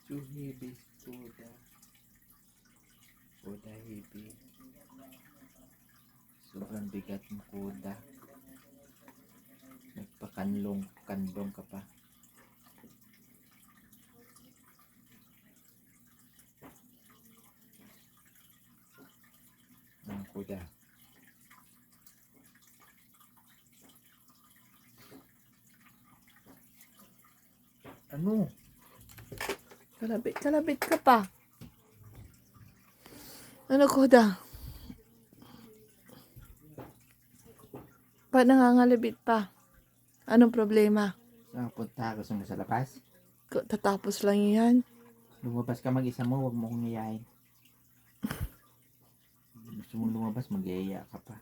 Too heavy, Koda. Koda heavy. Sobrang bigat ng Koda. Nagpakanlong ka pa. Ang Koda. Ano? Kalabit ka pa. Ano, Koda? Ba't nangangalabit pa? Anong problema? Saan punta? Gusto mo sa labas? Tatapos lang yan. Lumabas ka mag-isa mo, huwag mo kong iyayin. Gusto mo lumabas, mag-iaya ka pa.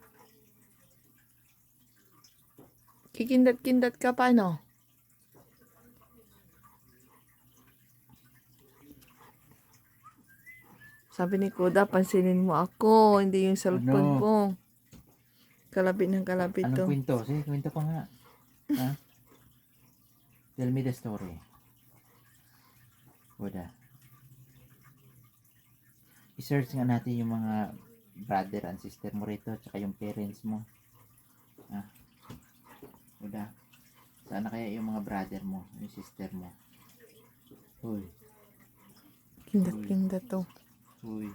Kikindat-kindat ka pa, no? Sabi ni Koda, pansinin mo ako, hindi yung cellphone Ano? mo. Kalapit ng kalapit Anong to. kwento? Sige, kwento pa nga. Ha? Tell me the story. Koda. I-search nga natin yung mga brother and sister mo rito, tsaka yung parents mo. Ha? Koda. Sana kaya yung mga brother mo, yung sister mo. Uy. Kindat-kindat to. Uy.